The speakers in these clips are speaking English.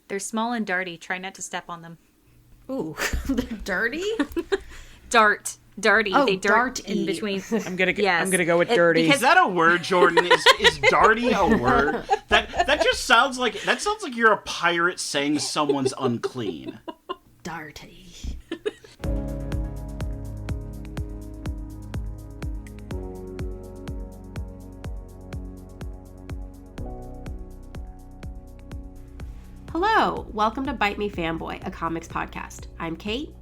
They're small and darty. Try not to step on them. Ooh, they're dirty? Darty. Oh, They dart darty. in between. I'm gonna Yes. go with dirty. because- Is that a word, Jordan? Is darty a word? That just sounds like you're a pirate saying someone's unclean. Darty. Hello, welcome to Bite Me Fanboy, a comics podcast. I'm Kate,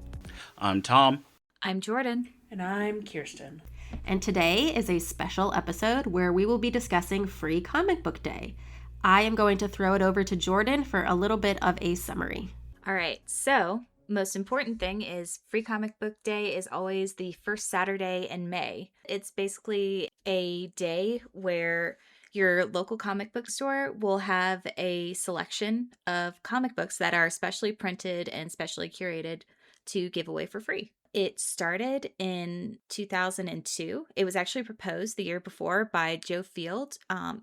I'm Tom. I'm Jordan. And I'm Kirsten. and today is a special episode where we will be discussing Free Comic Book Day. I am going to throw it over to Jordan for a little bit of a summary. All right. So, most important thing is Free Comic Book Day is always the first Saturday in May. It's basically a day where your local comic book store will have a selection of comic books that are specially printed and specially curated to give away for free. It started in 2002. It was actually proposed the year before by Joe Field,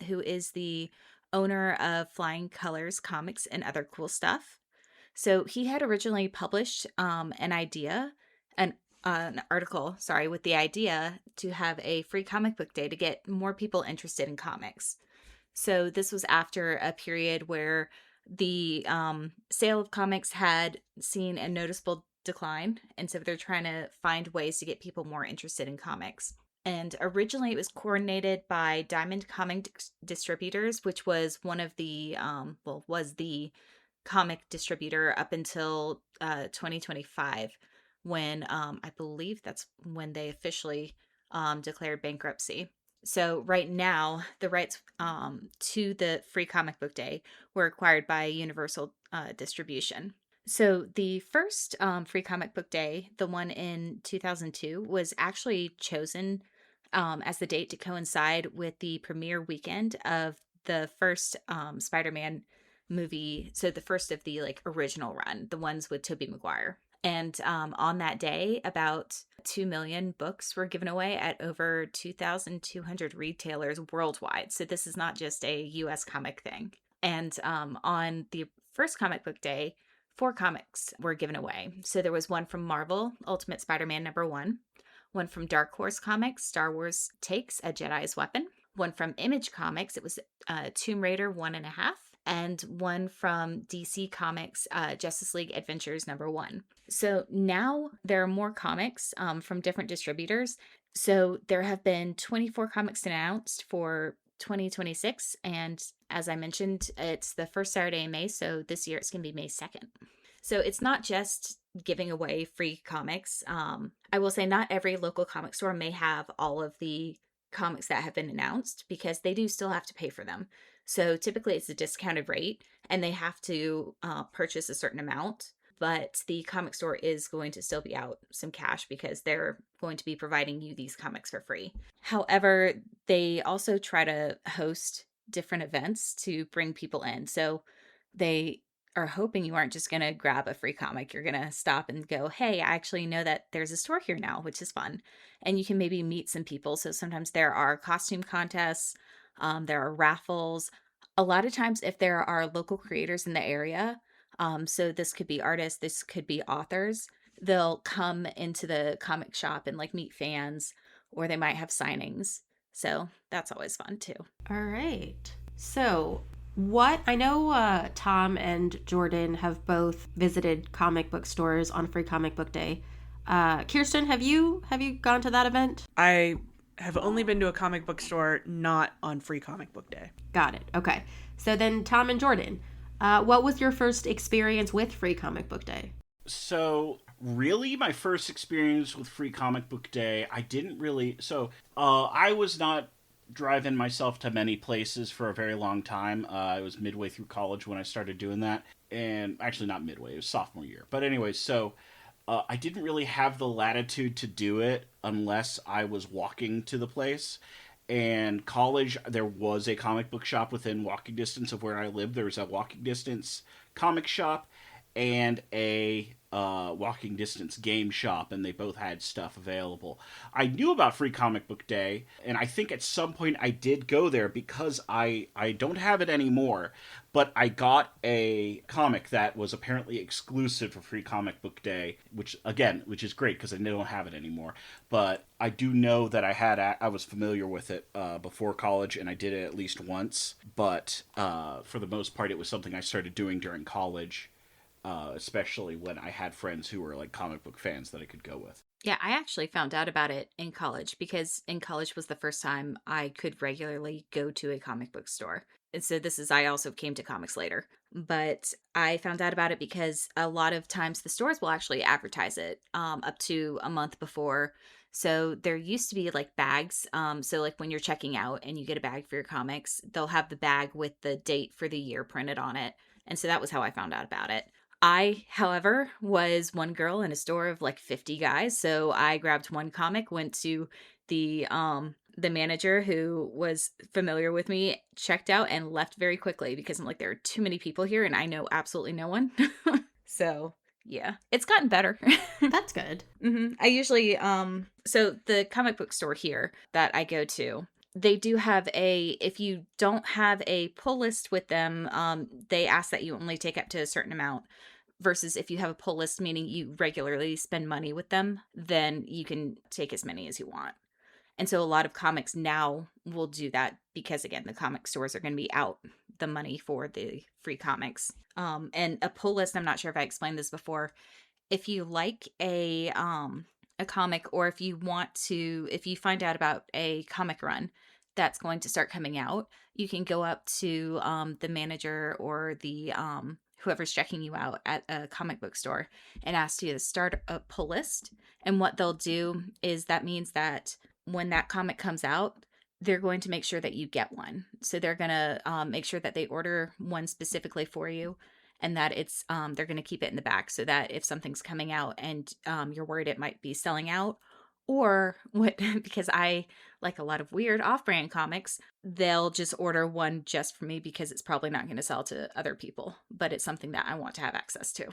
who is the owner of Flying Colors Comics and Other Cool Stuff. So he had originally published an article, with the idea to have a free comic book day to get more people interested in comics. So this was after a period where the sale of comics had seen a noticeable decline, and so they're trying to find ways to get people more interested in comics. And originally it was coordinated by Diamond Comic Distributors, which was one of the was the comic distributor up until 2025, when I believe that's when they officially declared bankruptcy. So right now, the rights to the Free Comic Book Day were acquired by Universal Distribution. So the first Free Comic Book Day, the one in 2002, was actually chosen as the date to coincide with the premiere weekend of the first Spider-Man movie. So the first of the original run, the ones with Tobey Maguire. And on that day, about 2 million books were given away at over 2,200 retailers worldwide. So this is not just a U.S. comic thing. And on the first comic book day, 4 comics were given away. So there was one from Marvel, Ultimate Spider-Man #1, one from Dark Horse Comics, Star Wars Takes a Jedi's Weapon, one from Image Comics, it was Tomb Raider 1.5, and one from DC Comics, Justice League Adventures #1. So now there are more comics from different distributors. So there have been 24 comics announced for 2026. And as I mentioned, it's the first Saturday in May. So this year it's going to be May 2nd. So it's not just giving away free comics. I will say not every local comic store may have all of the comics that have been announced, because they do still have to pay for them. So typically it's a discounted rate and they have to purchase a certain amount, but the comic store is going to still be out some cash because they're going to be providing you these comics for free. However, they also try to host different events to bring people in. So they are hoping you aren't just going to grab a free comic. You're going to stop and go, hey, I actually know that there's a store here now, which is fun. And you can maybe meet some people. So sometimes there are costume contests, there are raffles. A lot of times if there are local creators in the area, so this could be artists, this could be authors, they'll come into the comic shop and meet fans, or they might have signings. So that's always fun too. All right. So I know Tom and Jordan have both visited comic book stores on Free Comic Book Day. Kirsten, have you gone to that event? I have only been to a comic book store not on Free Comic Book Day. Got it. Okay. So then Tom and Jordan, what was your first experience with Free Comic Book Day? So, really, my first experience with Free Comic Book Day, I didn't really... So, I was not driving myself to many places for a very long time. I was midway through college when I started doing that. And actually, not midway, it was sophomore year. But anyway, so I didn't really have the latitude to do it unless I was walking to the place. And college, there was a comic book shop within walking distance of where I lived. There was a walking distance comic shop. and a walking distance game shop, and they both had stuff available. I knew about Free Comic Book Day, and I think at some point I did go there because I don't have it anymore, but I got a comic that was apparently exclusive for Free Comic Book Day, which is great because I don't have it anymore. But I do know that I was familiar with it before college, and I did it at least once. But for the most part, it was something I started doing during college. Especially when I had friends who were like comic book fans that I could go with. Yeah, I actually found out about it in college because in college was the first time I could regularly go to a comic book store. And so I also came to comics later. But I found out about it because a lot of times the stores will actually advertise it up to a month before. So there used to be like bags. So like when you're checking out and you get a bag for your comics, they'll have the bag with the date for the year printed on it. And so that was how I found out about it. I, however, was one girl in a store of like 50 guys, so I grabbed one comic, went to the manager who was familiar with me, checked out, and left very quickly because I'm like, there are too many people here and I know absolutely no one. So yeah, it's gotten better. That's good. I usually so the comic book store here that I go to, they do have if you don't have a pull list with them, they ask that you only take up to a certain amount. Versus if you have a pull list, meaning you regularly spend money with them, then you can take as many as you want. And so a lot of comics now will do that because, again, the comic stores are going to be out the money for the free comics. And a pull list, I'm not sure if I explained this before. If you like a comic, or if you find out about a comic run that's going to start coming out, you can go up to the manager or the whoever's checking you out at a comic book store and ask you to start a pull list. And what they'll do is that means that when that comic comes out, they're going to make sure that you get one. So they're going to make sure that they order one specifically for you, and that it's they're going to keep it in the back so that if something's coming out and you're worried it might be selling out, or what, because I like a lot of weird off-brand comics, they'll just order one just for me because it's probably not going to sell to other people, but it's something that I want to have access to.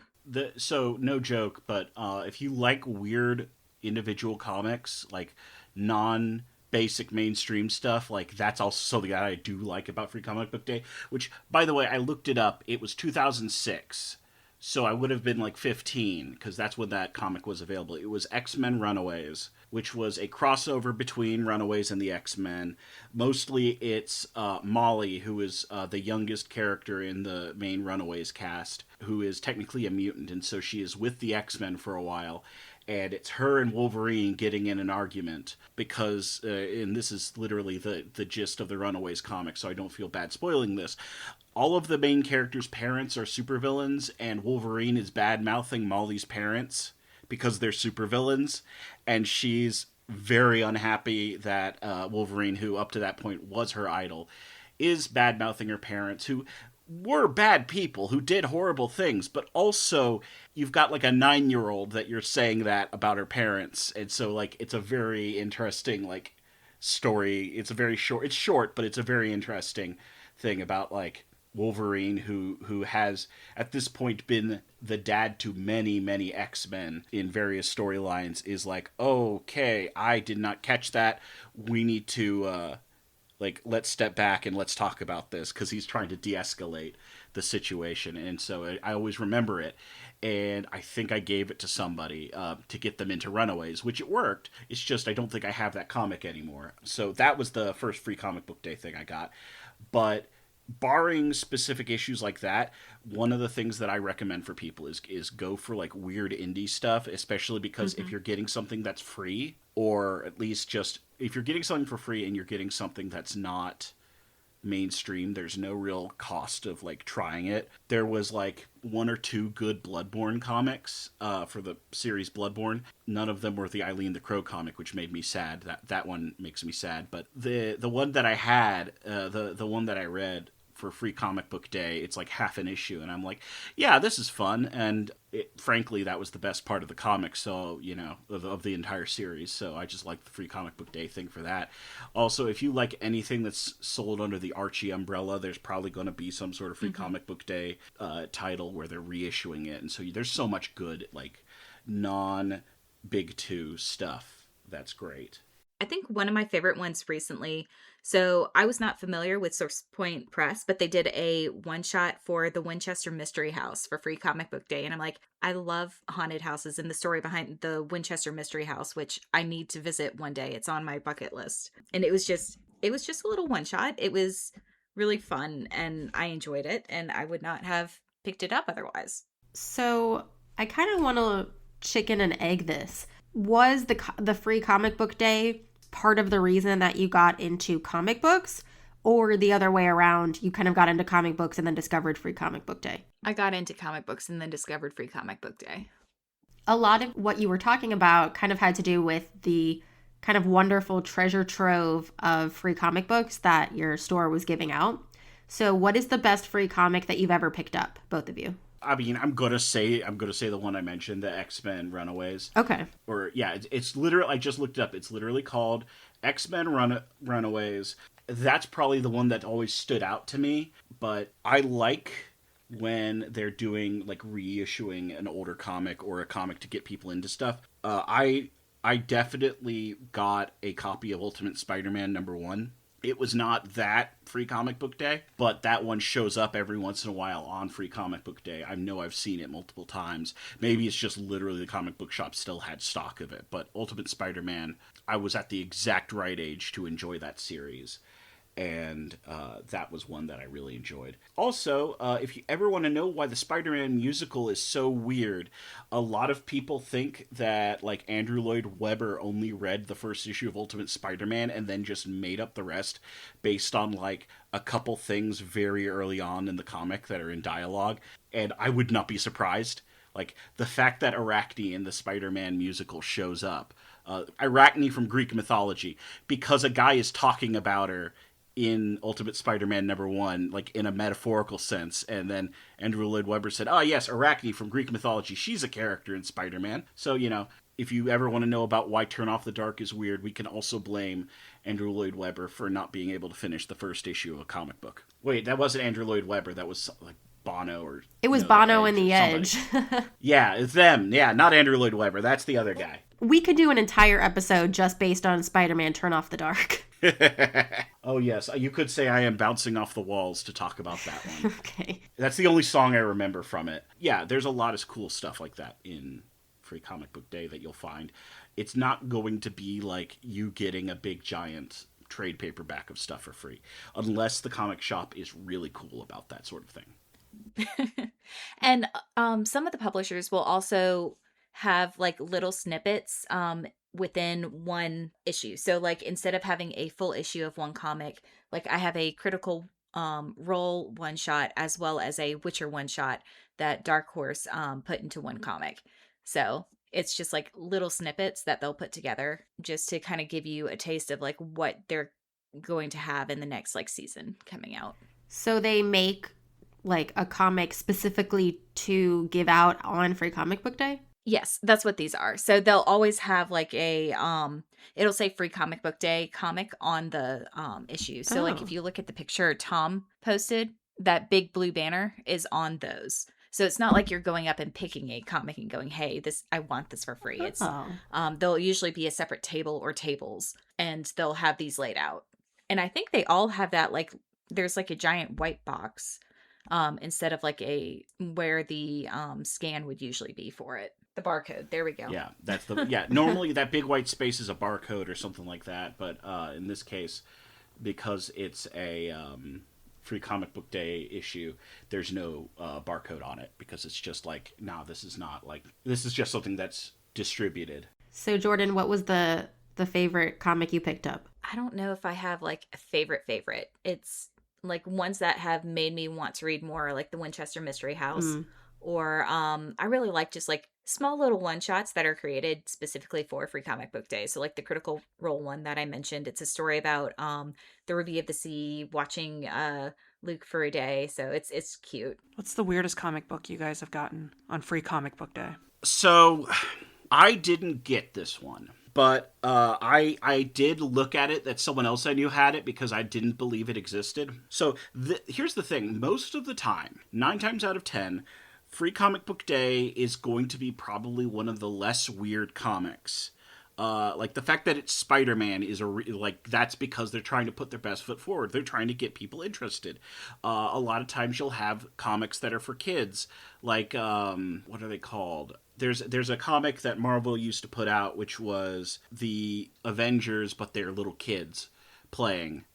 So no joke, but if you like weird individual comics, like non-basic mainstream stuff, like that's also something that I do like about Free Comic Book Day, which, by the way, I looked it up. It was 2006. So I would have been like 15, because that's when that comic was available. It was X-Men Runaways, which was a crossover between Runaways and the X-Men. Mostly it's Molly, who is the youngest character in the main Runaways cast, who is technically a mutant, and so she is with the X-Men for a while. And it's her and Wolverine getting in an argument because, and this is literally the gist of the Runaways comic, so I don't feel bad spoiling this. All of the main characters' parents are supervillains, and Wolverine is bad-mouthing Molly's parents because they're supervillains, and she's very unhappy that Wolverine, who up to that point was her idol, is bad-mouthing her parents, who were bad people, who did horrible things, but also you've got like a 9-year-old that you're saying that about her parents, and so like it's a very interesting like story. It's short, but it's a very interesting thing about like Wolverine, who has at this point been the dad to many X-Men in various storylines, is like, okay, I did not catch that. We need to let's step back and let's talk about this, because he's trying to de-escalate the situation. And so I always remember it, and I think I gave it to somebody to get them into Runaways, which it worked. It's just I don't think I have that comic anymore. So that was the first Free Comic Book Day thing I got. But barring specific issues like that, one of the things that I recommend for people is go for like weird indie stuff, especially because if you're getting something that's free, or at least just if you're getting something for free and you're getting something that's not mainstream, there's no real cost of like trying it. There was like 1 or 2 good Bloodborne comics for the series Bloodborne. None of them were the Eileen the Crow comic, which made me sad. That one makes me sad. But the one that I had, the one that I read for Free Comic Book Day. It's like half an issue, and I'm like, yeah, this is fun. And frankly, that was the best part of the comic, so, you know, of the entire series. So I just like the Free Comic Book Day thing for that. Also, if you like anything that's sold under the Archie umbrella, there's probably going to be some sort of Free Comic Book Day title where they're reissuing it. And so there's so much good, like, non-Big Two stuff that's great. I think one of my favorite ones recently. So I was not familiar with Source Point Press, but they did a one shot for the Winchester Mystery House for Free Comic Book Day. And I'm like, I love haunted houses and the story behind the Winchester Mystery House, which I need to visit one day. It's on my bucket list. And it was just a little one shot. It was really fun and I enjoyed it. And I would not have picked it up otherwise. So I kind of want to chicken and egg this. Was the Free Comic Book Day part of the reason that you got into comic books, or the other way around, you kind of got into comic books and then discovered Free Comic Book Day? I got into comic books and then discovered Free Comic Book Day. A lot of what you were talking about kind of had to do with the kind of wonderful treasure trove of free comic books that your store was giving out. So what is the best free comic that you've ever picked up, both of you? I mean, I'm gonna say the one I mentioned, the X-Men Runaways. Okay. Or yeah, it's literally, I just looked it up. It's literally called X-Men Runaways. That's probably the one that always stood out to me. But I like when they're doing like reissuing an older comic or a comic to get people into stuff. I definitely got a copy of Ultimate Spider-Man #1. It was not that Free Comic Book Day, but that one shows up every once in a while on Free Comic Book Day. I know I've seen it multiple times. Maybe it's just literally the comic book shop still had stock of it. But Ultimate Spider-Man, I was at the exact right age to enjoy that series. And that was one that I really enjoyed. Also, if you ever want to know why the Spider-Man musical is so weird, a lot of people think that like Andrew Lloyd Webber only read the first issue of Ultimate Spider-Man and then just made up the rest based on like a couple things very early on in the comic that are in dialogue. And I would not be surprised. Like the fact that Arachne in the Spider-Man musical shows up. Arachne from Greek mythology, because a guy is talking about her in Ultimate Spider-Man #1, like in a metaphorical sense, and then Andrew Lloyd Webber said, "Oh yes, Arachne from Greek mythology. She's a character in Spider-Man." So you know, if you ever want to know about why Turn Off the Dark is weird, we can also blame Andrew Lloyd Webber for not being able to finish the first issue of a comic book. Wait, that wasn't Andrew Lloyd Webber. That was like Bono or it was Bono and the Edge. Yeah, it's them. Yeah, not Andrew Lloyd Webber. That's the other guy. We could do an entire episode just based on Spider-Man Turn Off the Dark. Oh yes, you could say I am bouncing off the walls to talk about that one. Okay. That's the only song I remember from it. Yeah, there's a lot of cool stuff like that in Free Comic Book Day that you'll find. It's not going to be like you getting a big giant trade paperback of stuff for free, unless the comic shop is really cool about that sort of thing. And some of the publishers will also have like little snippets within one issue. So like instead of having a full issue of one comic, like I have a Critical Role one shot as well as a Witcher one shot that Dark Horse put into one comic. So it's just like little snippets that they'll put together just to kind of give you a taste of like what they're going to have in the next like season coming out. So they make like a comic specifically to give out on Free Comic Book Day? Yes, that's what these are. So they'll always have like a it'll say Free Comic Book Day comic on the issue. So like if you look at the picture Tom posted, that big blue banner is on those. So it's not like you're going up and picking a comic and going, "Hey, this I want this for free." It's there'll usually be a separate table or tables and they'll have these laid out. And I think they all have that like there's like a giant white box instead of like a where the scan would usually be for it. The barcode. There we go. Yeah, that's the normally that big white space is a barcode or something like that, but in this case, because it's a Free Comic Book Day issue, there's no barcode on it because it's just like, nah, this is just something that's distributed. So Jordan, what was the favorite comic you picked up? I don't know if I have like a favorite. It's like ones that have made me want to read more, like the Winchester Mystery House. Or I really like just like small little one-shots that are created specifically for Free Comic Book Day. So like the Critical Role one that I mentioned, it's a story about the Ruby of the Sea watching Luke for a day. So it's cute. What's the weirdest comic book you guys have gotten on Free Comic Book Day? So, I didn't get this one, but I did look at it that someone else I knew had it because I didn't believe it existed. So here's the thing: most of the time, 9 times out of 10, Free Comic Book Day is going to be probably one of the less weird comics. Like the fact that it's Spider-Man is that's because they're trying to put their best foot forward. They're trying to get people interested. A lot of times you'll have comics that are for kids, like what are they called? There's a comic that Marvel used to put out, which was the Avengers, but they're little kids playing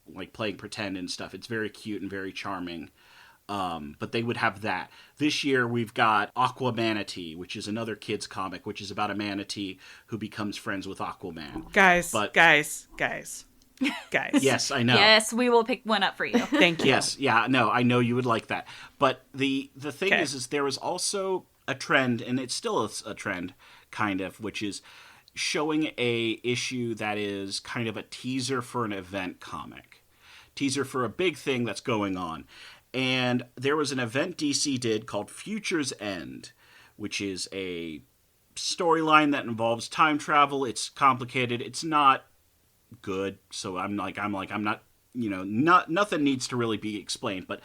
pretend and stuff. It's very cute and very charming. But they would have that. This year we've got Aquamanatee, which is another kids comic, which is about a manatee who becomes friends with Aquaman. Guys. Yes, I know. Yes, we will pick one up for you. Thank you. Yes, yeah, no, I know you would like that. But the thing is there was also a trend, and it's still a trend, kind of, which is showing a issue that is kind of a teaser for an event comic. Teaser for a big thing that's going on. And there was an event DC did called Future's End, which is a storyline that involves time travel. It's complicated. It's not good. So I'm not, nothing needs to really be explained. But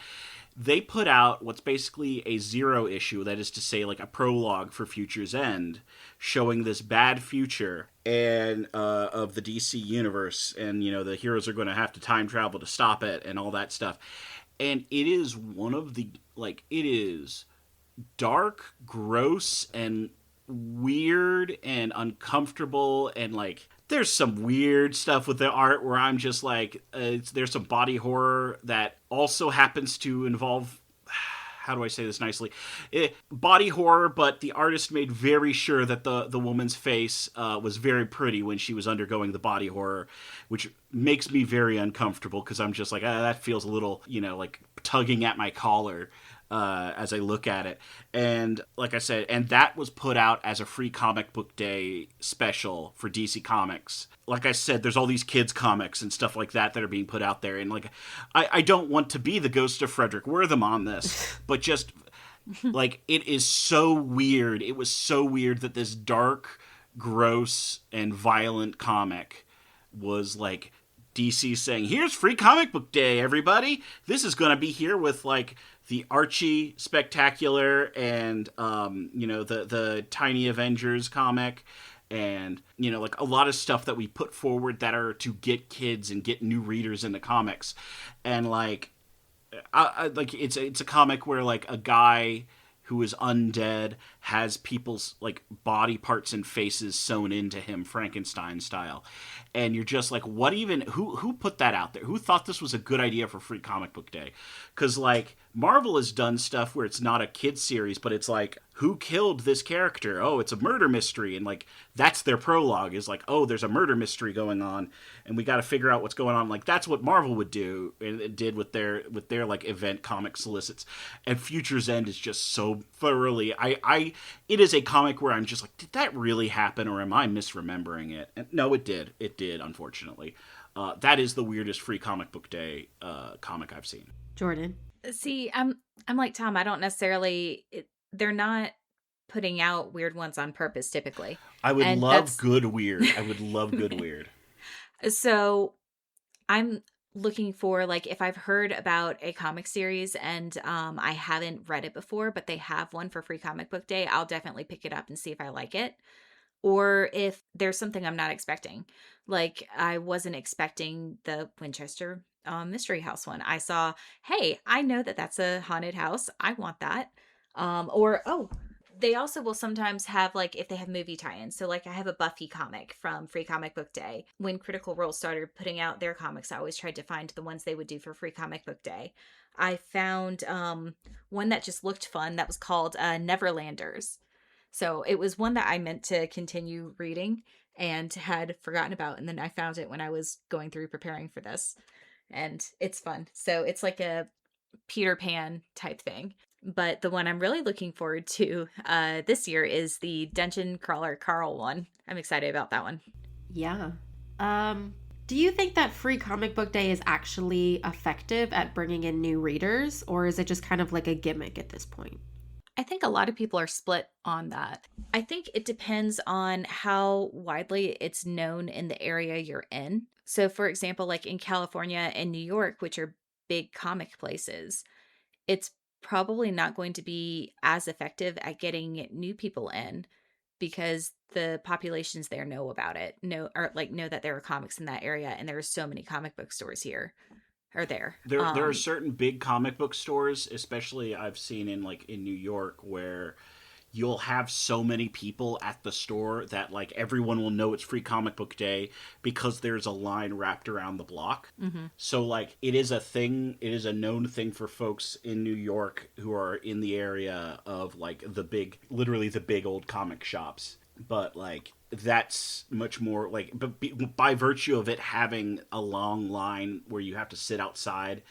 they put out what's basically a 0 issue, that is to say, like a prologue for Future's End, showing this bad future and of the DC universe, and the heroes are going to have to time travel to stop it and all that stuff. And it is one of the, it is dark, gross, and weird and uncomfortable, and there's some weird stuff with the art where I'm just there's some body horror that also happens to involve, how do I say this nicely? Body horror, but the artist made very sure that the woman's face was very pretty when she was undergoing the body horror, which makes me very uncomfortable because I'm just that feels a little, tugging at my collar as I look at it. And like I said, and that was put out as a Free Comic Book Day special for DC Comics. Like I said, there's all these kids comics and stuff like that are being put out there. And I don't want to be the ghost of Frederick Wortham on this, but just it is so weird. It was so weird that this dark, gross, and violent comic was DC saying, here's Free Comic Book Day, everybody. This is going to be here with the Archie Spectacular and the Tiny Avengers comic, and a lot of stuff that we put forward that are to get kids and get new readers into comics. And it's a comic where a guy who is undead has people's body parts and faces sewn into him, Frankenstein style. And you're just what even, who put that out there? Who thought this was a good idea for Free Comic Book Day? Because Marvel has done stuff where it's not a kid's series, but it's who killed this character? Oh, it's a murder mystery. And that's their prologue, is oh, there's a murder mystery going on and we got to figure out what's going on. That's what Marvel would do, and it did with their event comic solicits. And Future's End is just so thoroughly, it is a comic where I'm just did that really happen, or am I misremembering it? And no, it did, unfortunately. That is the weirdest Free Comic Book Day comic I've seen. Jordan. See, I'm like Tom. I don't necessarily. They're not putting out weird ones on purpose. Typically, I would love good weird. I would love good weird. So, I'm looking for if I've heard about a comic series and I haven't read it before, but they have one for Free Comic Book Day, I'll definitely pick it up and see if I like it, or if there's something I'm not expecting. I wasn't expecting the Winchester Mystery House one. I saw, hey, I know that that's a haunted house. I want that. They also will sometimes have if they have movie tie-ins. So I have a Buffy comic from Free Comic Book Day. When Critical Role started putting out their comics, I always tried to find the ones they would do for Free Comic Book Day. I found one that just looked fun that was called Neverlanders. So it was one that I meant to continue reading and had forgotten about, and then I found it when I was going through preparing for this. And it's fun. So it's a Peter Pan type thing. But the one I'm really looking forward to this year is the Dungeon Crawler Carl one. I'm excited about that one. Yeah. Do you think that Free Comic Book Day is actually effective at bringing in new readers, or is it just kind of like a gimmick at this point? I think a lot of people are split on that. I think it depends on how widely it's known in the area you're in. So, for example, like in California and New York, which are big comic places, it's probably not going to be as effective at getting new people in because the populations there know about it, know that there are comics in that area, and there are so many comic book stores here or there. There are certain big comic book stores, especially I've seen in like in New York, where you'll have so many people at the store that like everyone will know it's Free Comic Book Day because there's a line wrapped around the block. Mm-hmm. So like it is a thing, it is a known thing for folks in New York who are in the area of like the big, literally the big old comic shops. But like that's much more like, by virtue of it having a long line where you have to sit outside,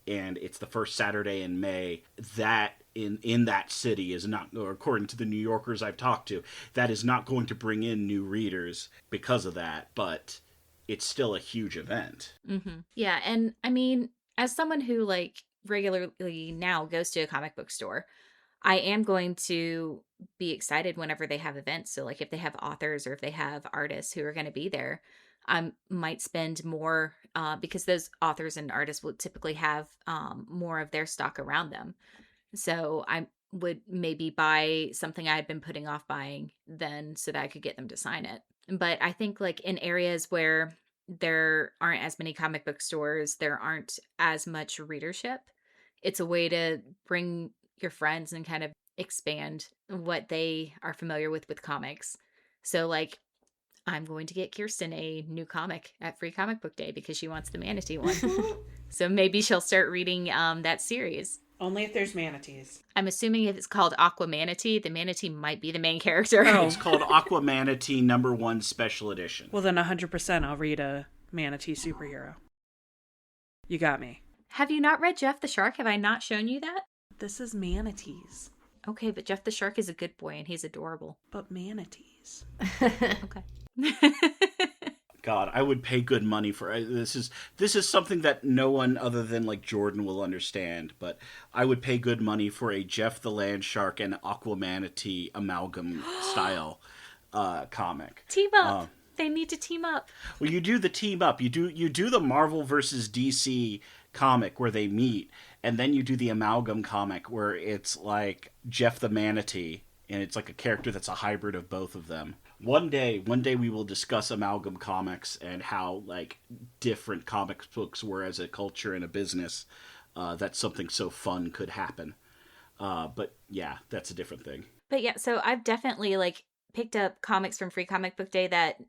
and it's the first Saturday in May, that in that city is not, or according to the New Yorkers I've talked to, that is not going to bring in new readers because of that, but it's still a huge event. Mm-hmm. Yeah, and I mean, as someone who like regularly now goes to a comic book store, I am going to be excited whenever they have events. So, like, if they have authors or if they have artists who are going to be there, I might spend more because those authors and artists will typically have more of their stock around them. So, I would maybe buy something I had been putting off buying then so that I could get them to sign it. But I think, like, in areas where there aren't as many comic book stores, there aren't as much readership, it's a way to bring your friends and kind of expand what they are familiar with comics. So like I'm going to get Kirsten a new comic at Free Comic Book Day because she wants the manatee one. So maybe she'll start reading that series. Only if there's manatees. I'm assuming if it's called Aqua Manatee, the manatee might be the main character. Oh. It's called Aqua Manatee #1 Special Edition. Well, then 100% I'll read a manatee superhero. You got me. Have you not read Jeff the Shark? Have I not shown you that? This is manatees. Okay, but Jeff the Shark is a good boy and he's adorable. But manatees. Okay. God, I would pay good money for this. Is something that no one other than like Jordan will understand. But I would pay good money for a Jeff the Land Shark and Aqua Manatee amalgam style comic. Team up. They need to team up. Well, you do the team up. You do the Marvel versus DC comic where they meet, and then you do the amalgam comic where it's like Jeff the Manatee, and it's like a character that's a hybrid of both of them. One day we will discuss amalgam comics and how like different comic books were as a culture and a business. That something so fun could happen. But yeah, that's a different thing. But yeah, so I've definitely like picked up comics from Free Comic Book Day that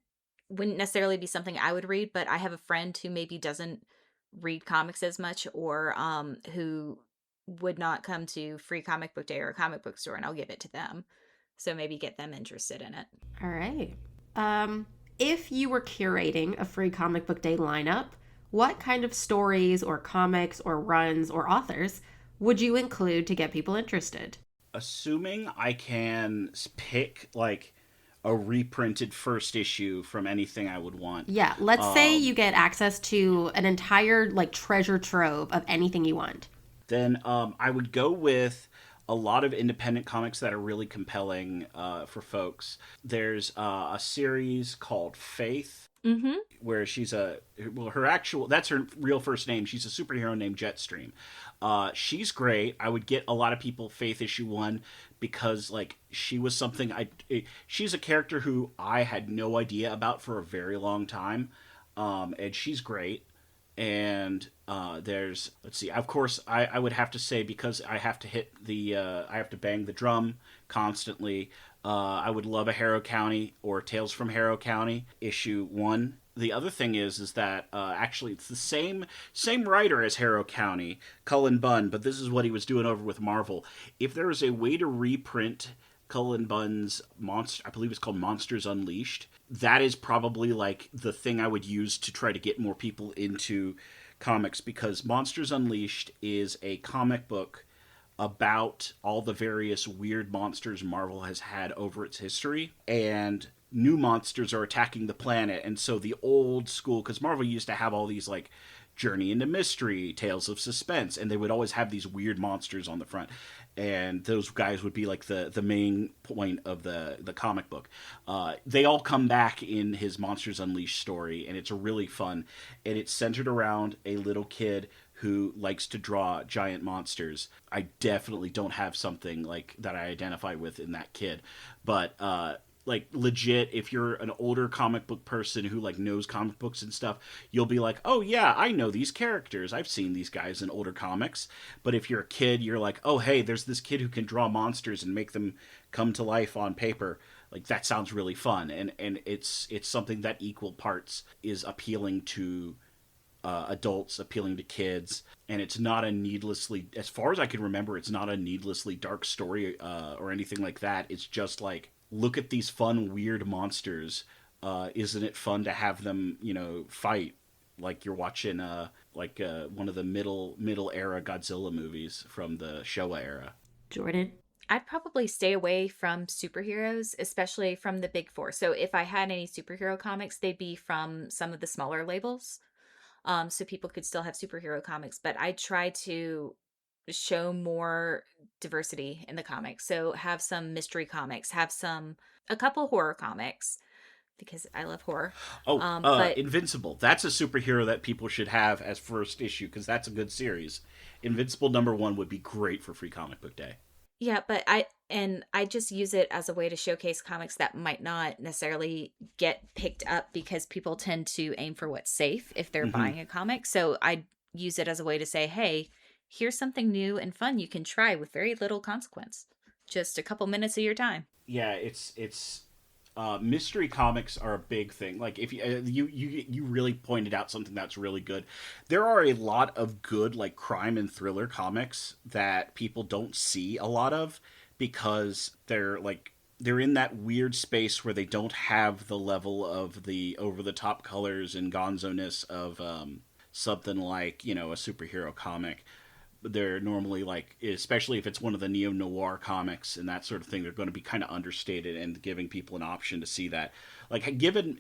wouldn't necessarily be something I would read, but I have a friend who maybe doesn't read comics as much, or who would not come to Free Comic Book Day or a comic book store, and I'll give it to them. So maybe get them interested in it. All right. If you were curating a Free Comic Book Day lineup, what kind of stories or comics or runs or authors would you include to get people interested? Assuming I can pick like a reprinted first issue from anything I would want. Yeah, let's say you get access to an entire like treasure trove of anything you want. Then I would go with a lot of independent comics that are really compelling for folks. There's a series called Faith, where she's that's her real first name. She's a superhero named Jetstream. She's great. I would get a lot of people Faith issue 1 because like she was something she's a character who I had no idea about for a very long time, and she's great. And there's, let's see, of course I would have to say, because I have to I have to bang the drum constantly, I would love a Harrow County or Tales from Harrow County issue 1. The other thing is that actually it's the same writer as Harrow County, Cullen Bunn, but this is what he was doing over with Marvel. If there was a way to reprint Cullen Bunn's monster, I believe it's called Monsters Unleashed, that is probably like the thing I would use to try to get more people into comics, because Monsters Unleashed is a comic book about all the various weird monsters Marvel has had over its history, and new monsters are attacking the planet, and so the old school, because Marvel used to have all these like Journey into Mystery, Tales of Suspense, and they would always have these weird monsters on the front, and those guys would be like the main point of the comic book. They all come back in his Monsters Unleashed story, and it's really fun, and it's centered around a little kid who likes to draw giant monsters. I definitely don't have something like that I identify with in that kid, but like legit, if you're an older comic book person who like knows comic books and stuff, you'll be like, oh yeah, I know these characters, I've seen these guys in older comics. But if you're a kid, you're like, oh hey, there's this kid who can draw monsters and make them come to life on paper. Like that sounds really fun, and it's something that equal parts is appealing to adults, appealing to kids, and it's not a needlessly, as far as I can remember, it's not a needlessly dark story or anything like that. It's just like, look at these fun, weird monsters. Isn't it fun to have them, fight like you're watching one of the middle era Godzilla movies from the Showa era? Jordan? I'd probably stay away from superheroes, especially from the big four. So if I had any superhero comics, they'd be from some of the smaller labels. So people could still have superhero comics, but I try to show more diversity in the comics. So have some mystery comics, have a couple horror comics because I love horror. But Invincible. That's a superhero that people should have as first issue because that's a good series. Invincible #1 would be great for Free Comic Book Day. yeah, but I just use it as a way to showcase comics that might not necessarily get picked up because people tend to aim for what's safe if they're buying a comic. So I use it as a way to say, hey, here's something new and fun you can try with very little consequence. Just a couple minutes of your time. Yeah, it's mystery comics are a big thing. Like if you really pointed out something that's really good. There are a lot of good like crime and thriller comics that people don't see a lot of because they're in that weird space where they don't have the level of the over the top colors and gonzo-ness of something like, a superhero comic. They're normally like, especially if it's one of the neo-noir comics and that sort of thing, they're going to be kind of understated and giving people an option to see that. Like given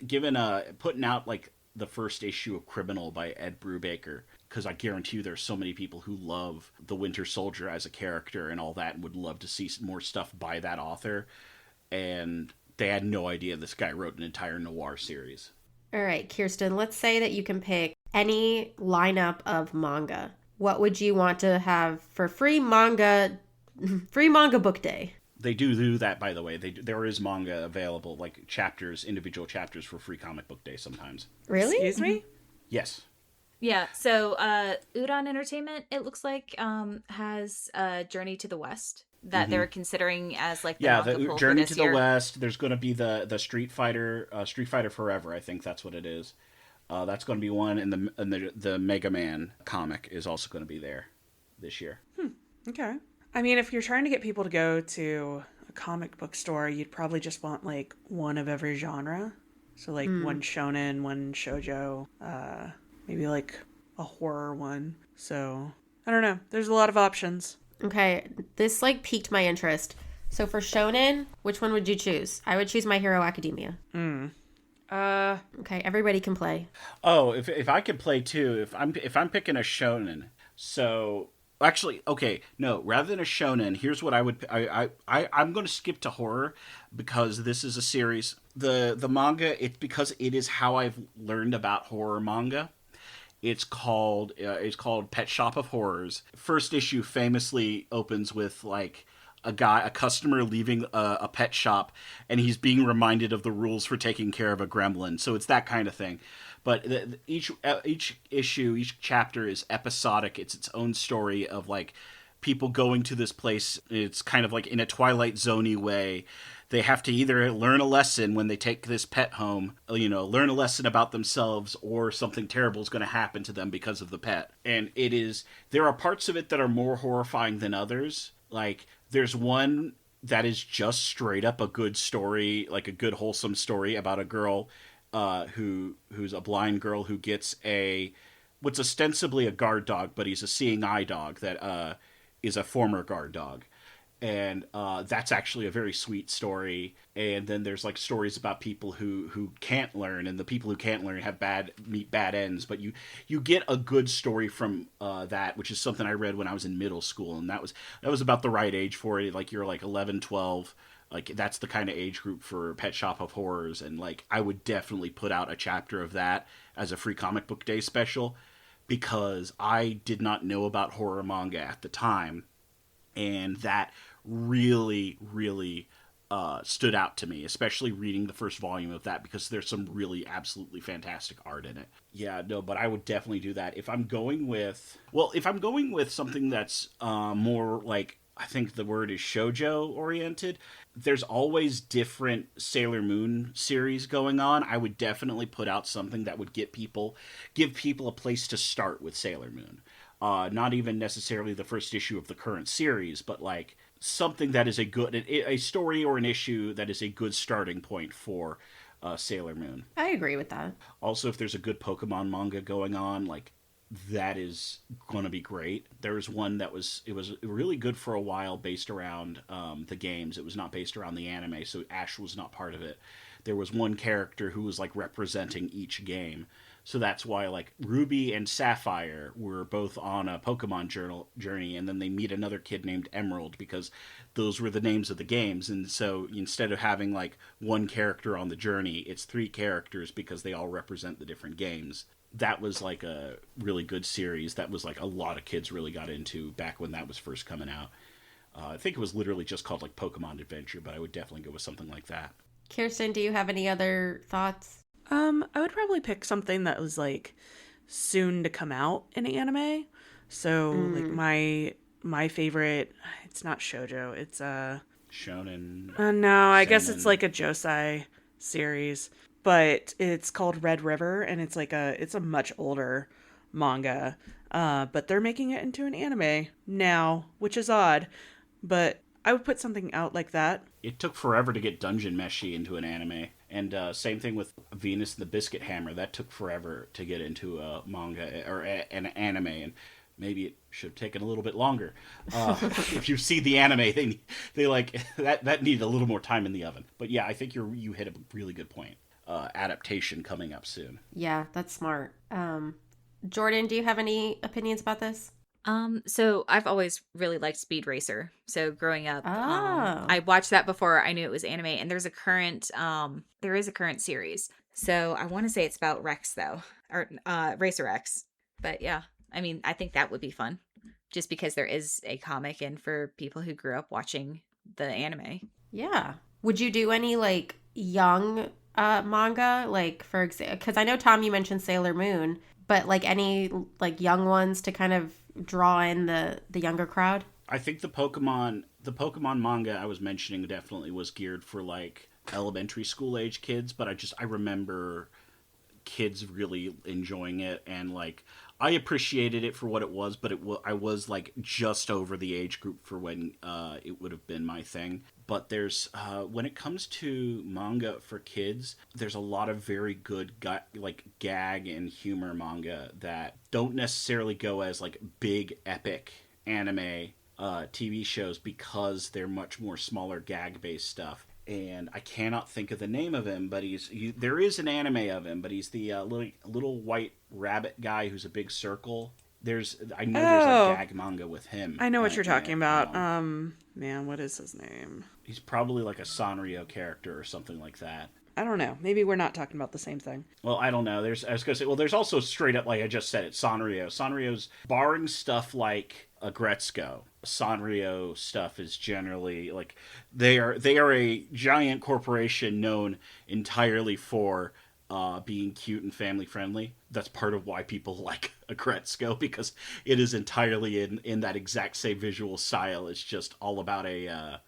putting out like the first issue of Criminal by Ed Brubaker, because I guarantee you there's so many people who love the Winter Soldier as a character and all that and would love to see more stuff by that author. And they had no idea this guy wrote an entire noir series. All right, Kirsten, let's say that you can pick any lineup of manga. What would you want to have for free manga book day? They do that, by the way. There is manga available, like individual chapters for Free Comic Book Day sometimes. Really? Excuse me? Yes. Yeah, so Udon Entertainment, it looks like, has Journey to the West that they're considering as like the manga pull Journey for to this year. the West. There's going to be the Street Fighter Forever. I think that's what it is. That's going to be one, and the Mega Man comic is also going to be there this year. Okay. I mean, if you're trying to get people to go to a comic book store, you'd probably just want like one of every genre. So like one shonen, one shoujo, maybe like a horror one. So I don't know. There's a lot of options. Okay, this like piqued my interest. So for shonen, which one would you choose? I would choose My Hero Academia. Okay, everybody can play. Oh, if I could play too, if I'm picking a shonen, so actually, okay, no, rather than a shonen, here's what I would I'm going to skip to horror because this is a series. The manga, it's because it is how I've learned about horror manga. It's called Pet Shop of Horrors. First issue famously opens with like a customer leaving a pet shop, and he's being reminded of the rules for taking care of a gremlin. So it's that kind of thing. But each issue, each chapter is episodic. It's its own story of like people going to this place. It's kind of like in a Twilight Zone-y way. They have to either learn a lesson when they take this pet home, learn a lesson about themselves, or something terrible is going to happen to them because of the pet. And there are parts of it that are more horrifying than others. Like, there's one that is just straight up a good story, like a good wholesome story about a girl who's a blind girl who gets what's ostensibly a guard dog, but he's a seeing eye dog that is a former guard dog. and that's actually a very sweet story. And then there's like stories about people who can't learn, and the people who can't learn have meet bad ends. But you get a good story from that, which is something I read when I was in middle school, and that was about the right age for it. Like, you're like 11, 12. Like, that's the kind of age group for Pet Shop of Horrors, and like I would definitely put out a chapter of that as a free comic book day special, because I did not know about horror manga at the time, and that really, really stood out to me, especially reading the first volume of that, because there's some really absolutely fantastic art in it. Yeah, no, but I would definitely do that. If I'm going with something that's more like, I think the word is shoujo oriented, there's always different Sailor Moon series going on. I would definitely put out something that would give people a place to start with Sailor Moon. Not even necessarily the first issue of the current series, but like something that is a story or an issue that is a good starting point for Sailor Moon. I agree with that. Also, if there's a good Pokemon manga going on, like, that is going to be great. There was one that was really good for a while, based around the games. It was not based around the anime, so Ash was not part of it. There was one character who was like representing each game. So that's why, like, Ruby and Sapphire were both on a Pokemon journey, and then they meet another kid named Emerald, because those were the names of the games. And so instead of having like one character on the journey, it's 3 characters because they all represent the different games. That was like a really good series that was like a lot of kids really got into back when that was first coming out. I think it was literally just called like Pokemon Adventure, but I would definitely go with something like that. Kirsten, do you have any other thoughts? I would probably pick something that was like soon to come out in anime. So like my favorite, it's not shoujo, it's Shonen. no, I guess Seinen. it's like a josei series, but it's called Red River, and it's a much older manga. But they're making it into an anime now, which is odd, but I would put something out like that. It took forever to get Dungeon Meshi into an anime. And same thing with Venus and the Biscuit Hammer. That took forever to get into a manga or an anime, and maybe it should have taken a little bit longer. If you see the anime, they like that needed a little more time in the oven. But yeah, I think you hit a really good point. Adaptation coming up soon. Yeah, that's smart. Jordan, do you have any opinions about this? So I've always really liked Speed Racer. So growing up, Oh. I watched that before I knew it was anime, and there is a current series. So I want to say it's about Rex though, or Racer X. But yeah, I mean, I think that would be fun, just because there is a comic, and for people who grew up watching the anime. Yeah. Would you do any like young manga, like for example? Because I know, Tom, you mentioned Sailor Moon, but like any like young ones to kind of draw in the younger crowd? I think the Pokemon manga I was mentioning definitely was geared for like elementary school age kids, but I remember kids really enjoying it, and like I appreciated it for what it was, but I was like just over the age group for when it would have been my thing. But there's when it comes to manga for kids, there's a lot of very good like gag and humor manga that don't necessarily go as like big epic anime TV shows, because they're much more smaller gag based stuff. And I cannot think of the name of him, but there is an anime of him, but he's the little white rabbit guy who's a big circle. There's a gag manga with him. I know what you're talking about. Man, what is his name? He's probably like a Sanrio character or something like that. I don't know. Maybe we're not talking about the same thing. Well, I don't know. I was going to say, there's also straight up, like I just said, it's Sanrio. Sanrio's, barring stuff like Agretzko, Sanrio stuff is generally like they are a giant corporation known entirely for being cute and family friendly. That's part of why people like Agretzko, because it is entirely in that exact same visual style. It's just all about a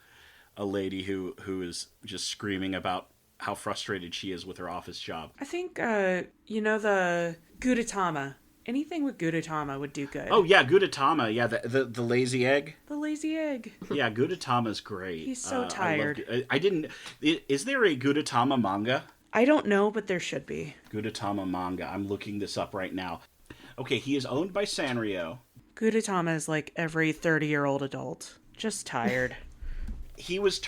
lady who is just screaming about how frustrated she is with her office job. I think the Gudetama. Anything with Gudetama would do good. Oh yeah, Gudetama. Yeah, the lazy egg. The lazy egg. Yeah, Gudetama's great. He's so tired. Is there a Gudetama manga? I don't know, but there should be. Gudetama manga. I'm looking this up right now. Okay, he is owned by Sanrio. Gudetama is like every 30-year-old adult. Just tired. he was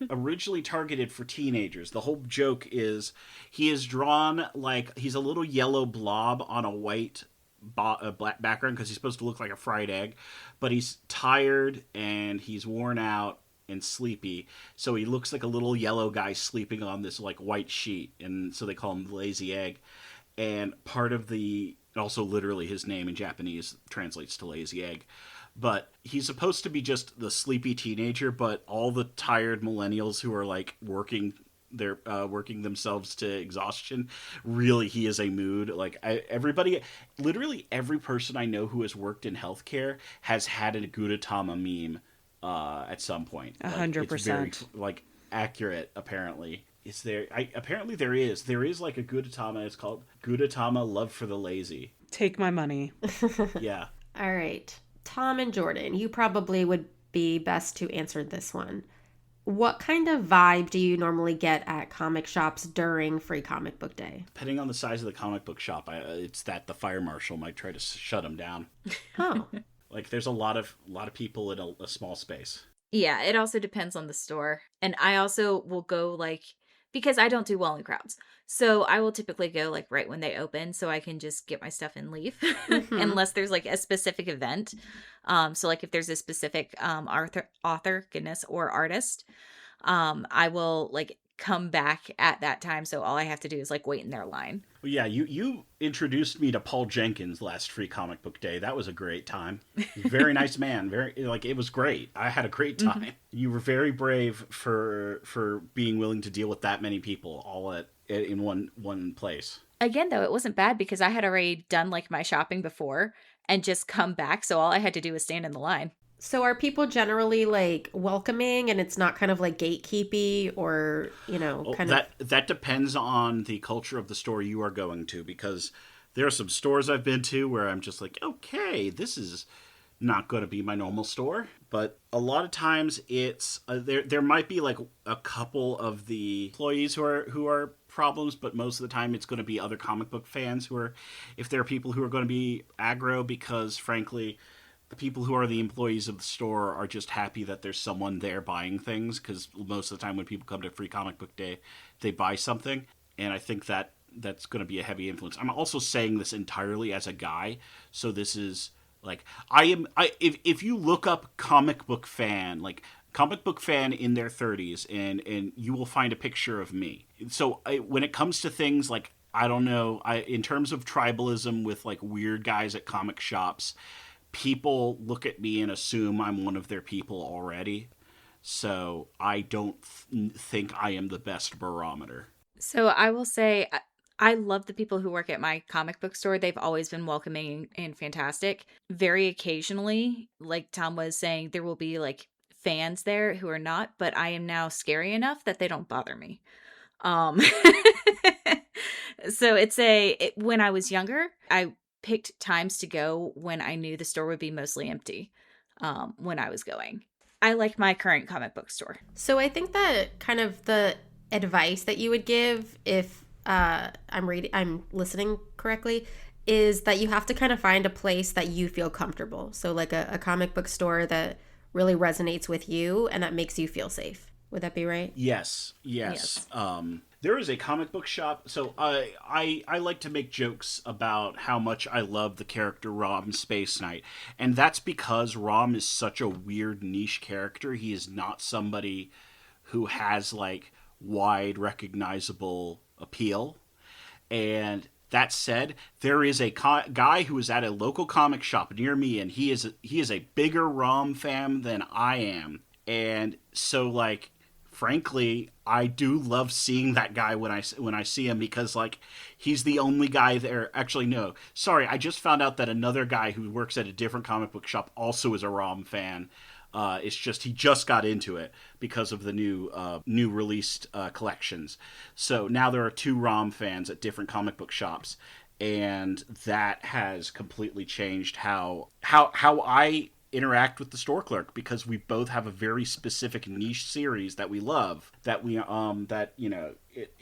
originally targeted for teenagers. The whole joke is he is drawn like he's a little yellow blob on a white black background because he's supposed to look like a fried egg, but he's tired and he's worn out and sleepy, so he looks like a little yellow guy sleeping on this like white sheet, and so they call him the lazy egg. And part of also literally his name in Japanese translates to lazy egg. But he's supposed to be just the sleepy teenager, but all the tired millennials who are like working themselves to exhaustion, really he is a mood. Like everybody, literally every person I know who has worked in healthcare has had a Gudetama meme at some point. 100%. It's very like accurate. Apparently, is there? Apparently there is like a Gudetama. It's called Gudetama Love for the Lazy. Take my money. Yeah. All right. Tom and Jordan, you probably would be best to answer this one. What kind of vibe do you normally get at comic shops during Free Comic Book Day? Depending on the size of the comic book shop, it's that the fire marshal might try to shut them down. Oh. Like there's a lot of people in a small space. Yeah, it also depends on the store. And I also will go like, because I don't do well in crowds. So I will typically go like right when they open so I can just get my stuff and leave. Unless there's like a specific event. So like if there's a specific author, goodness, or artist, I will like come back at that time. So all I have to do is like wait in their line. Well, yeah, you introduced me to Paul Jenkins last Free Comic Book Day. That was a great time. Very nice man. It was great. I had a great time. Mm-hmm. You were very brave for being willing to deal with that many people all in one place. Again, though, it wasn't bad because I had already done like my shopping before and just come back. So all I had to do was stand in the line. So are people generally like welcoming and it's not kind of like gatekeepy or, that depends on the culture of the store you are going to, because there are some stores I've been to where I'm just like, okay, this is not going to be my normal store. But a lot of times it's there might be like a couple of the employees who are problems, but most of the time it's going to be other comic book fans if there are people who are going to be aggro, because frankly, the people who are the employees of the store are just happy that there's someone there buying things, because most of the time when people come to Free Comic Book Day, they buy something. And I think that's going to be a heavy influence. I'm also saying this entirely as a guy, so this is like if you look up comic book fan in their 30s, and you will find a picture of me. So when it comes to things like, I don't know, in terms of tribalism with like weird guys at comic shops, people look at me and assume I'm one of their people already. So I don't think I am the best barometer. So I will say, I love the people who work at my comic book store. They've always been welcoming and fantastic. Very occasionally, like Tom was saying, there will be like fans there who are not, but I am now scary enough that they don't bother me. So when I was younger, I picked times to go when I knew the store would be mostly empty when I was going. I like my current comic book store. So I think that kind of the advice that you would give, if I'm listening correctly, is that you have to kind of find a place that you feel comfortable. So like a comic book store that really resonates with you and that makes you feel safe. Would that be right? Yes. There is a comic book shop. So I like to make jokes about how much I love the character Rom Space Knight. And that's because Rom is such a weird niche character. He is not somebody who has like wide recognizable appeal. And that said, there is a guy who is at a local comic shop near me, and he is a bigger Rom fan than I am. And so like, frankly, I do love seeing that guy when I see him, because like he's the only guy there. Actually, no, sorry, I just found out that another guy who works at a different comic book shop also is a Rom fan. It's just he just got into it because of the new released collections. So now there are 2 Rom fans at different comic book shops, and that has completely changed how I interact with the store clerk, because we both have a very specific niche series that we love,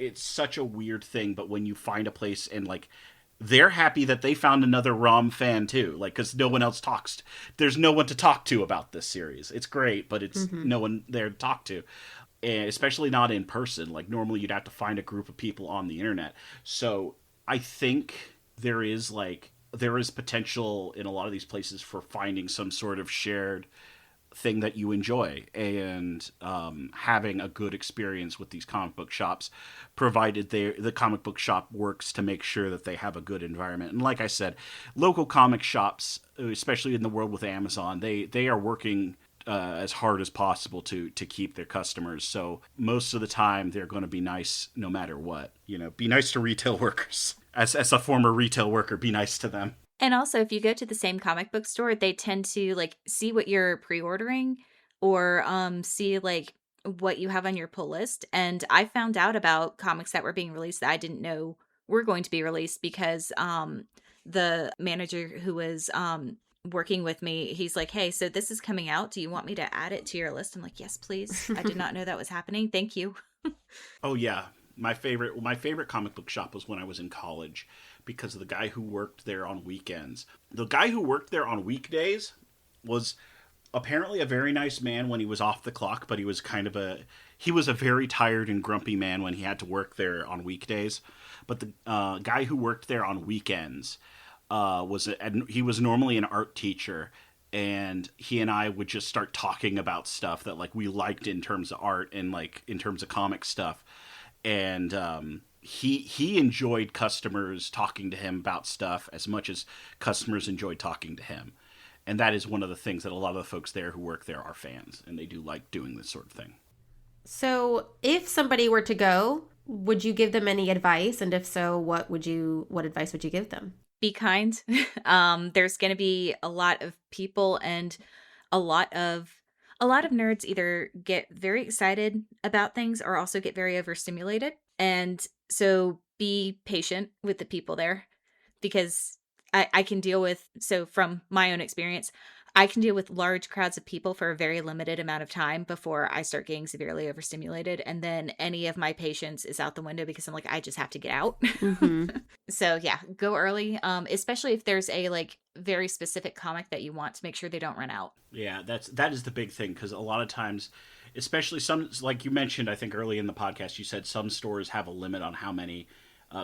it's such a weird thing, but when you find a place and like they're happy that they found another ROM fan too, like, because no one else talks. There's no one to talk to about this series. It's great, but it's no one there to talk to, and especially not in person. Like, normally you'd have to find a group of people on the internet. So I think there is potential in a lot of these places for finding some sort of shared thing that you enjoy, and having a good experience with these comic book shops, provided the comic book shop works to make sure that they have a good environment. And like I said, local comic shops, especially in the world with Amazon, they are working as hard as possible to keep their customers. So most of the time they're going to be nice no matter what. Be nice to retail workers. As a former retail worker, be nice to them. And also, if you go to the same comic book store, they tend to like see what you're pre-ordering, or see like what you have on your pull list. And I found out about comics that were being released that I didn't know were going to be released, because the manager who was working with me, he's like, "Hey, so this is coming out. Do you want me to add it to your list?" I'm like, "Yes, please. I did not know that was happening. Thank you." Oh yeah. My favorite comic book shop was when I was in college, because of the guy who worked there on weekends. The guy who worked there on weekdays was apparently a very nice man when he was off the clock, but he was a very tired and grumpy man when he had to work there on weekdays. But the guy who worked there on weekends he was normally an art teacher, and he and I would just start talking about stuff that like we liked in terms of art and like in terms of comic stuff. And he enjoyed customers talking to him about stuff as much as customers enjoyed talking to him. And that is one of the things that a lot of the folks there who work there are fans, and they do like doing this sort of thing. So if somebody were to go, would you give them any advice? And if so, what advice would you give them? Be kind. There's going to be a lot of people, and a lot of nerds either get very excited about things or also get very overstimulated. And so be patient with the people there, because I can deal with, so from my own experience, I can deal with large crowds of people for a very limited amount of time before I start getting severely overstimulated. And then any of my patience is out the window, because I'm like, I just have to get out. So yeah, go early. Especially if there's a like very specific comic that you want, to make sure they don't run out. Yeah, that is the big thing, because a lot of times, especially some, like you mentioned, I think early in the podcast, you said some stores have a limit on how many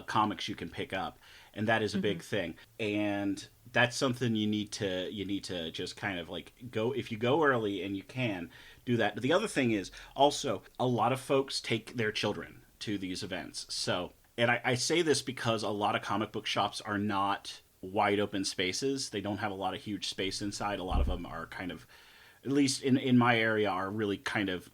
comics you can pick up, and that is a big thing. And that's something you need to just kind of like go, if you go early and you can do that. But the other thing is also, a lot of folks take their children to these events. So, and I say this because a lot of comic book shops are not wide open spaces. They don't have a lot of huge space inside. A lot of them are kind of, at least in my area, are really kind of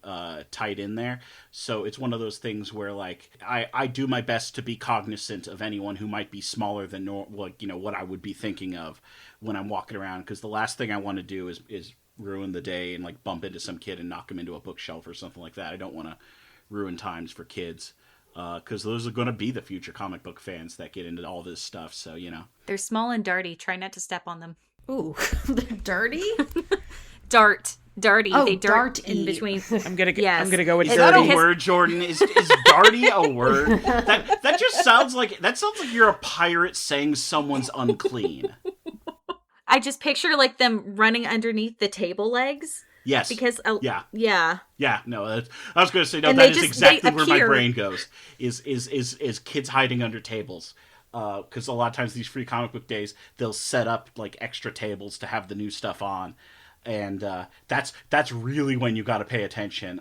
tight in there. So it's one of those things where like I do my best to be cognizant of anyone who might be smaller than what I would be thinking of when I'm walking around, because the last thing I want to do is ruin the day and like bump into some kid and knock him into a bookshelf or something like that. I don't want to ruin times for kids, because those are going to be the future comic book fans that get into all this stuff. So They're small and darty. Try not to step on them. Ooh, they're dirty. Darty. Oh, they dart darty. in between. I'm gonna Yes. go with Is that dirty. a word, Jordan? Is darty a word? That just sounds like you're a pirate saying someone's unclean. I just picture like them running underneath the table legs. Yes. Because yeah. No, I was going to say no. And That they is just- exactly they where my appear. brain goes. Is kids hiding under tables? Because a lot of times these free comic book days, they'll set up like extra tables to have the new stuff on. And that's really when you got to pay attention.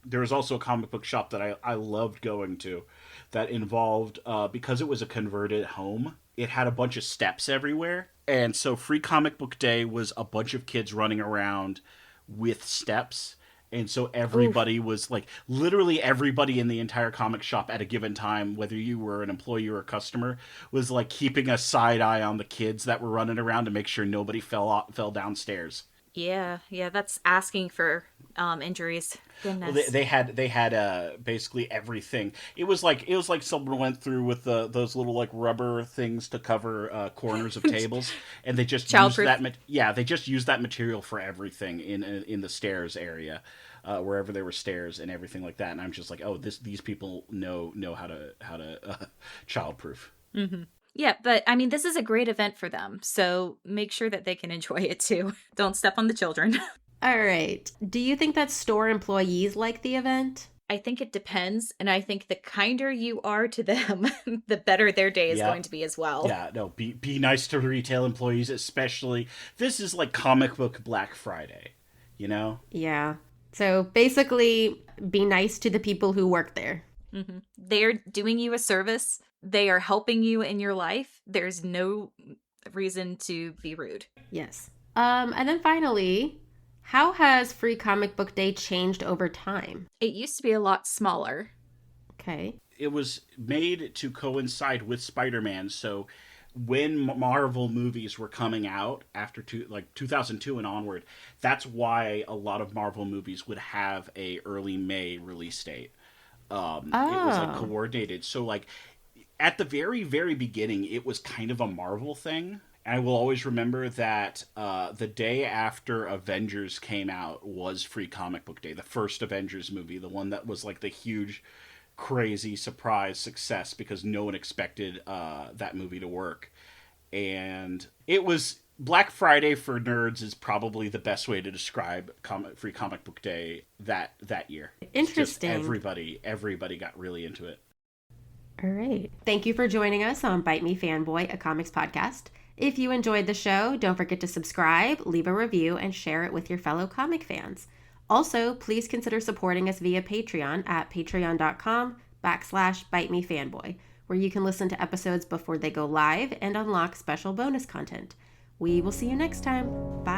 There was also a comic book shop that I loved going to, that involved, because it was a converted home, it had a bunch of steps everywhere. And so Free Comic Book Day was a bunch of kids running around with steps. And so everybody was like, literally everybody in the entire comic shop at a given time, whether you were an employee or a customer, was like keeping a side eye on the kids that were running around to make sure nobody fell downstairs. Yeah, that's asking for injuries. Goodness. Well, they had basically everything. It was like someone went through with those little like rubber things to cover corners of tables, and they just used that. They just used that material for everything in the stairs area, wherever there were stairs and everything like that. And I'm just like, oh, these people know how to childproof. Mm-hmm. Yeah, but I mean, this is a great event for them. So make sure that they can enjoy it too. Don't step on the children. All right. Do you think that store employees like the event? I think it depends. And I think the kinder you are to them, the better their day is Yeah. going to be as well. Yeah, no, be nice to retail employees, especially. This is like comic book Black Friday, you know? Yeah. So basically, be nice to the people who work there. They're doing you a service, they are helping you in your life. There's no reason to be rude. Yes. And then finally, how has Free Comic Book Day changed over time? It used to be a lot smaller. Okay. It was made to coincide with Spider-Man, so when Marvel movies were coming out after 2002 and onward, that's why a lot of Marvel movies would have a early May release date. It was like coordinated. So like at the very, very beginning, it was kind of a Marvel thing. And I will always remember that the day after Avengers came out was Free Comic Book Day, the first Avengers movie, the one that was like the huge, crazy surprise success because no one expected that movie to work. And it was Black Friday for nerds is probably the best way to describe Free Comic Book Day that year. Interesting. Just everybody got really into it. All right. Thank you for joining us on Bite Me Fanboy, a comics podcast. If you enjoyed the show, don't forget to subscribe, leave a review, and share it with your fellow comic fans. Also, please consider supporting us via Patreon at patreon.com/BiteMeFanboy, where you can listen to episodes before they go live and unlock special bonus content. We will see you next time. Bye.